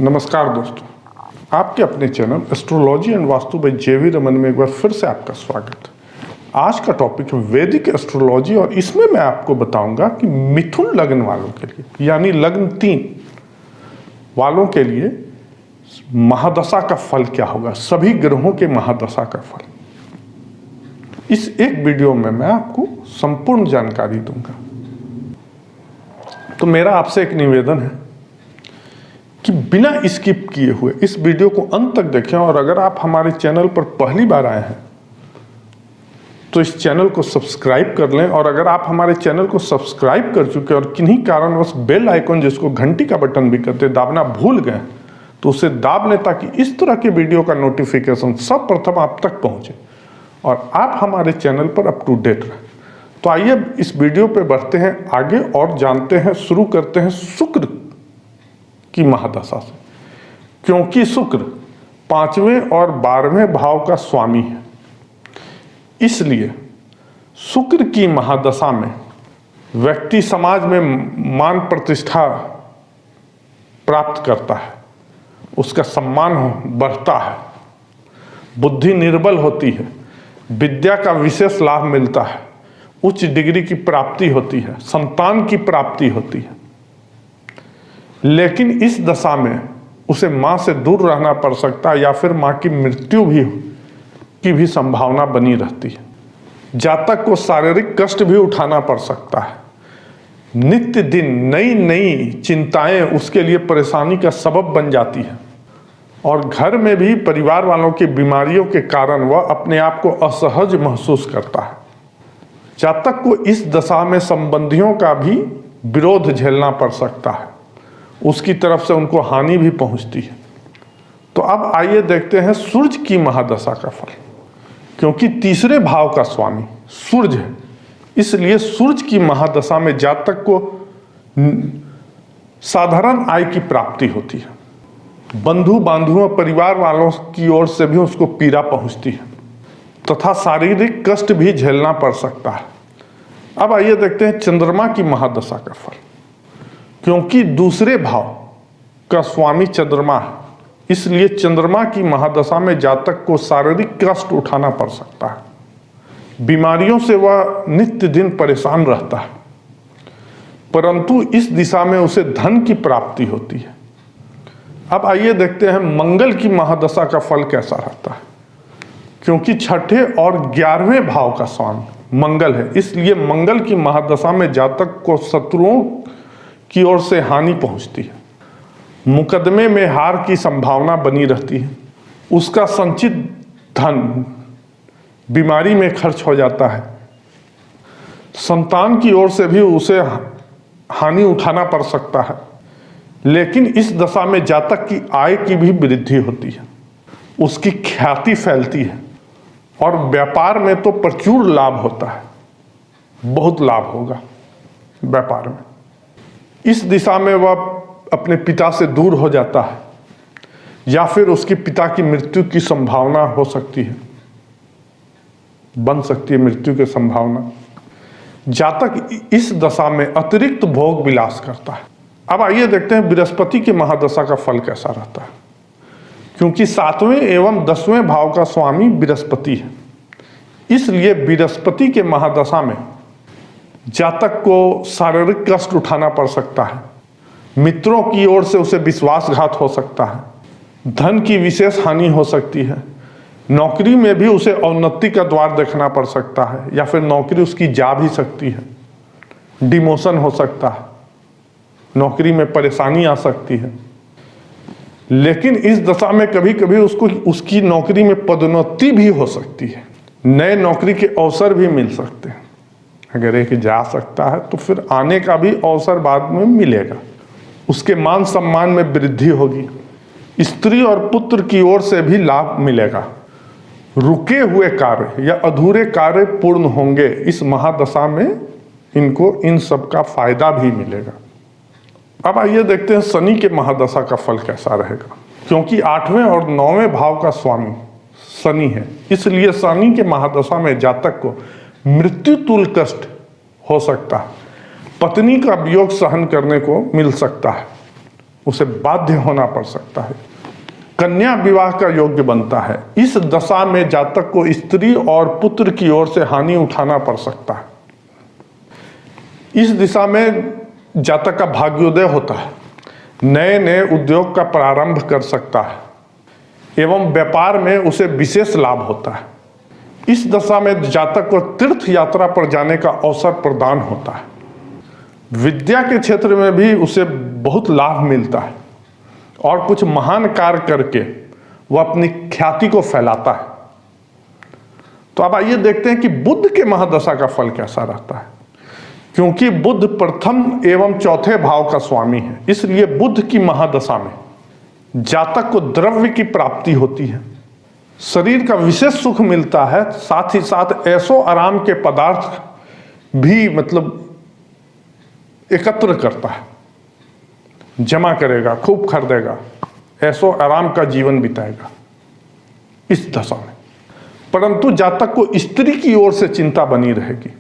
नमस्कार दोस्तों, आपके अपने channel astrology and vastu by JV Raman में एक बार फिर से आपका स्वागत है। आज का टॉपिक है वैदिक एस्ट्रोलॉजी और इसमें मैं आपको बताऊंगा कि मिथुन लग्न वालों के लिए यानी लग्न 3 वालों के लिए महादशा का फल क्या होगा, सभी ग्रहों के महादशा का फल। इस एक वीडियो में मैं आपको संपूर्ण जानकारी दूंगा। तो मेरा आपसे एक निवेदन है कि बिना स्किप किए हुए इस वीडियो को अंत तक देखें और अगर आप हमारे चैनल पर पहली बार आए हैं तो इस चैनल को सब्सक्राइब कर लें, और अगर आप हमारे चैनल को सब्सक्राइब कर चुके और किन्हीं कारणवश बेल आइकन जिसको घंटी का बटन भी कहते हैं दाबना भूल गए तो उसे दाब लें ताकि इस तरह के वीडियो का नोटिफिकेशन सर्वप्रथम आप तक पहुंचे और आप हमारे चैनल पर अप टू डेट रहें। तो आइए इस वीडियो पे बढ़ते हैं आगे और जानते हैं, शुरू करते हैं शुक्र की महादशा से, क्योंकि शुक्र 5वें और 12वें भाव का स्वामी है। इसलिए शुक्र की महादशा में व्यक्ति समाज में मान प्रतिष्ठा प्राप्त करता है, उसका सम्मान बढ़ता है, बुद्धि निर्बल होती है, विद्या का विशेष लाभ मिलता है, उच्च डिग्री की प्राप्ति होती है, संतान की प्राप्ति होती है। लेकिन इस दशा में उसे मां से दूर रहना पड़ सकता है या फिर मां की मृत्यु की भी संभावना बनी रहती है। जातक को शारीरिक कष्ट भी उठाना पड़ सकता है। नित्य दिन नई नई चिंताएं उसके लिए परेशानी का सबब बन जाती है और घर में भी परिवार वालों की बीमारियों के कारण वह अपने आप को असहज महसूस करता है। जातक को इस दशा में संबंधियों का भी विरोध झेलना पड़ सकता है, उसकी तरफ से उनको हानि भी पहुंचती है। तो अब आइए देखते हैं सूर्य की महादशा का फल। क्योंकि तीसरे भाव का स्वामी सूर्य है, इसलिए सूर्य की महादशा में जातक को साधारण आय की प्राप्ति होती है, बंधु बांधुओं परिवार वालों की ओर से भी उसको पीड़ा पहुंचती है तथा शारीरिक कष्ट भी झेलना पड़ सकता है। अब आइए देखते हैं चंद्रमा की महादशा का फल। क्योंकि दूसरे भाव का स्वामी चंद्रमा है, इसलिए चंद्रमा की महादशा में जातक को शारीरिक कष्ट उठाना पड़ सकता है। बीमारियों से वह नित्य दिन परेशान रहता है, परंतु इस दिशा में उसे धन की प्राप्ति होती है। अब आइए देखते हैं मंगल की महादशा का फल कैसा रहता है। क्योंकि छठे और 11वें भाव का स्वामी मंगल है, इसलिए मंगल की महादशा में जातक को शत्रुओं की ओर से हानि पहुंचती है, मुकदमे में हार की संभावना बनी रहती है, उसका संचित धन बीमारी में खर्च हो जाता है, संतान की ओर से भी उसे हानि उठाना पड़ सकता है। लेकिन इस दशा में जातक की आय की भी वृद्धि होती है, उसकी ख्याति फैलती है और व्यापार में तो प्रचुर लाभ होता है, बहुत लाभ होगा व्यापार में। इस दिशा में वह अपने पिता से दूर हो जाता है या फिर उसके पिता की मृत्यु की संभावना हो सकती है, बन सकती है मृत्यु की संभावना। जातक इस दशा में अतिरिक्त भोग विलास करता है। अब आइए देखते हैं बृहस्पति की महादशा का फल कैसा रहता है। क्योंकि 7वें एवं 10वें भाव का स्वामी बृहस्पति है, इसलिए बृहस्पति के महादशा में जातक को शारीरिक कष्ट उठाना पड़ सकता है, मित्रों की ओर से उसे विश्वासघात हो सकता है, धन की विशेष हानि हो सकती है, नौकरी में भी उसे अवनति का द्वार देखना पड़ सकता है या फिर नौकरी उसकी जा भी सकती है, डिमोशन हो सकता है, नौकरी में परेशानी आ सकती है। लेकिन इस दशा में कभी कभी उसको उसकी नौकरी में पदोन्नति भी हो सकती है, नए नौकरी के अवसर भी मिल सकते हैं। अगर एक जा सकता है तो फिर आने का भी अवसर बाद में मिलेगा, उसके मान सम्मान में वृद्धि होगी, स्त्री और पुत्र की ओर से भी लाभ मिलेगा, रुके हुए कार्य या अधूरे कार्य पूर्ण होंगे। इस महादशा में इनको इन सब का फायदा भी मिलेगा। अब आइए देखते हैं शनि के महादशा का फल कैसा रहेगा। क्योंकि 8वें और 9वें भाव का स्वामी शनि है, इसलिए शनि के महादशा में जातक को मृत्यु तुल्य कष्ट हो सकता है, पत्नी का वियोग सहन करने को मिल सकता है, उसे बाध्य होना पड़ सकता है। कन्या विवाह का योग्य बनता है। इस दशा में जातक को स्त्री और पुत्र की ओर से हानि उठाना पड़ सकता है। इस दिशा में जातक का भाग्योदय होता है, नए नए उद्योग का प्रारंभ कर सकता है एवं व्यापार में उसे विशेष लाभ होता है। इस दशा में जातक को तीर्थ यात्रा पर जाने का अवसर प्रदान होता है। विद्या के क्षेत्र में भी उसे बहुत लाभ मिलता है और कुछ महान कार्य करके वह अपनी ख्याति को फैलाता है। तो अब आइए देखते हैं कि बुध के महादशा का फल कैसा रहता है। क्योंकि बुध प्रथम एवं चौथे भाव का स्वामी है, इसलिए बुध की महादशा में जातक को द्रव्य की प्राप्ति होती है, शरीर का विशेष सुख मिलता है, साथ ही साथ ऐसो आराम के पदार्थ भी एकत्र करता है, जमा करेगा, खूब खरीदेगा, ऐसो आराम का जीवन बिताएगा इस दशा में। परंतु जातक को स्त्री की ओर से चिंता बनी रहेगी।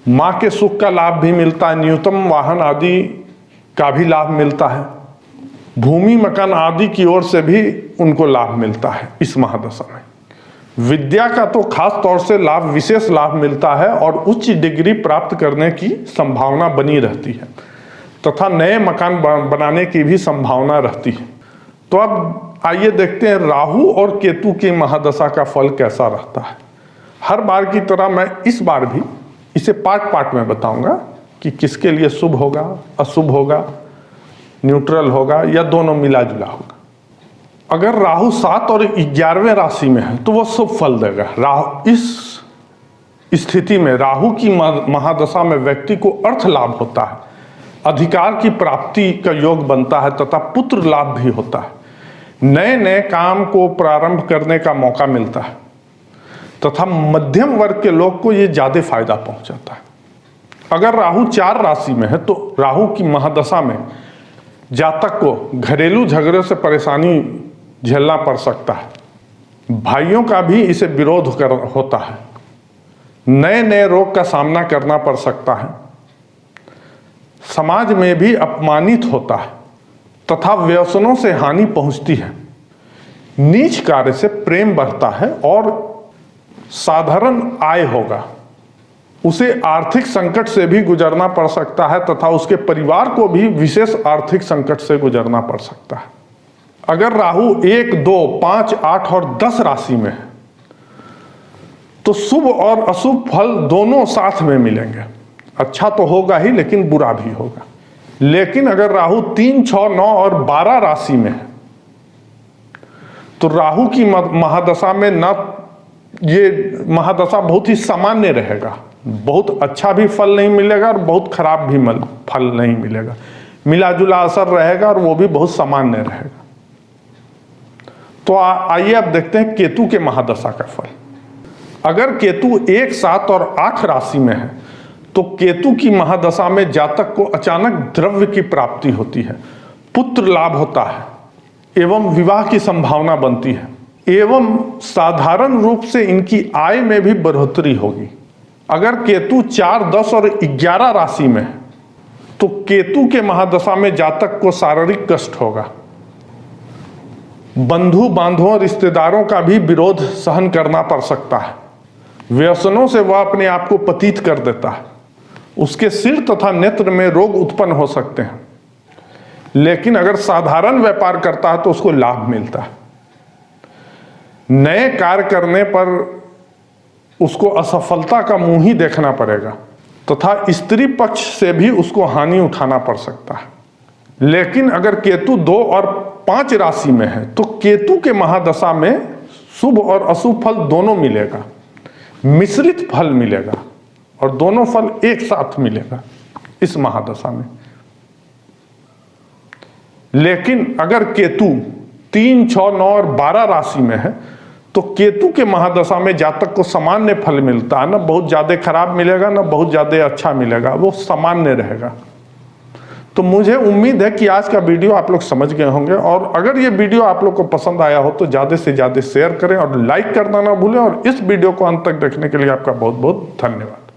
माँ के सुख का लाभ भी मिलता है, न्यूनतम वाहन आदि का भी लाभ मिलता है, भूमि मकान आदि की ओर से भी उनको लाभ मिलता है इस महादशा में। विद्या का तो खास तौर से लाभ, विशेष लाभ मिलता है और उच्च डिग्री प्राप्त करने की संभावना बनी रहती है तथा नए मकान बनाने की भी संभावना रहती है। तो अब आइए देखते हैं राहु और केतु की महादशा का फल कैसा रहता है। हर बार की तरह मैं इस बार भी इसे पार्ट पार्ट में बताऊंगा कि किसके लिए शुभ होगा, अशुभ होगा, न्यूट्रल होगा या दोनों मिला जुला होगा। अगर राहु 7 और 11वें राशि में है तो वह शुभ फल देगा। राहु इस स्थिति में राहु की महादशा में व्यक्ति को अर्थ लाभ होता है, अधिकार की प्राप्ति का योग बनता है तथा पुत्र लाभ भी होता है। नए नए काम को प्रारंभ करने का मौका मिलता है तथा मध्यम वर्ग के लोग को ये ज्यादा फायदा पहुंचाता है। अगर राहु 4 राशि में है तो राहु की महादशा में जातक को घरेलू झगड़े से परेशानी झेलना पड़ सकता है। भाइयों का भी इसे विरोध होता है। नए नए रोग का सामना करना पड़ सकता है। समाज में भी अपमानित होता है तथा व्यसनों से हानि पहुंचती है। नीच कार्य से प्रेम बढ़ता है और साधारण आय होगा। उसे आर्थिक संकट से भी गुजरना पड़ सकता है तथा उसके परिवार को भी विशेष आर्थिक संकट से गुजरना पड़ सकता है। अगर राहु 1, 2, 5, 8 और 10 राशि में है तो शुभ और अशुभ फल दोनों साथ में मिलेंगे। अच्छा तो होगा ही लेकिन बुरा भी होगा। लेकिन अगर राहु 3, 6, 9 और 12 राशि में है तो राहु की महादशा में ना ये महादशा बहुत ही सामान्य रहेगा। बहुत अच्छा भी फल नहीं मिलेगा और बहुत खराब भी फल नहीं मिलेगा। मिला जुला असर रहेगा और वो भी बहुत सामान्य रहेगा। तो आइए अब देखते हैं केतु के महादशा का फल। अगर केतु 1, 7 और 8 राशि में है तो केतु की महादशा में जातक को अचानक द्रव्य की प्राप्ति होती है, पुत्र लाभ होता है एवं विवाह की संभावना बनती है एवं साधारण रूप से इनकी आय में भी बढ़ोतरी होगी। अगर केतु 4, 10 और 11 राशि में है तो केतु के महादशा में जातक को शारीरिक कष्ट होगा। बंधु बांधवों रिश्तेदारों का भी विरोध सहन करना पड़ सकता है। व्यसनों से वह अपने आप को पतित कर देता है। उसके सिर तथा नेत्र में रोग उत्पन्न हो सकते हैं। लेकिन अगर साधारण व्यापार करता है तो उसको लाभ मिलता है। नए कार्य करने पर उसको असफलता का मुंह ही देखना पड़ेगा तथा स्त्री पक्ष से भी उसको हानि उठाना पड़ सकता है। लेकिन अगर केतु 2 और 5 राशि में है तो केतु के महादशा में शुभ और अशुभ फल दोनों मिलेगा, मिश्रित फल मिलेगा और दोनों फल एक साथ मिलेगा इस महादशा में। लेकिन अगर केतु 3, 6, 9 और 12 राशि में है तो केतु के महादशा में जातक को सामान्य फल मिलता है। ना बहुत ज्यादा खराब मिलेगा ना बहुत ज्यादा अच्छा मिलेगा, वो सामान्य रहेगा। तो मुझे उम्मीद है कि आज का वीडियो आप लोग समझ गए होंगे और अगर ये वीडियो आप लोग को पसंद आया हो तो ज़्यादा से ज़्यादा शेयर करें और लाइक करना ना भूलें और इस वीडियो को अंत तक देखने के लिए आपका बहुत बहुत धन्यवाद।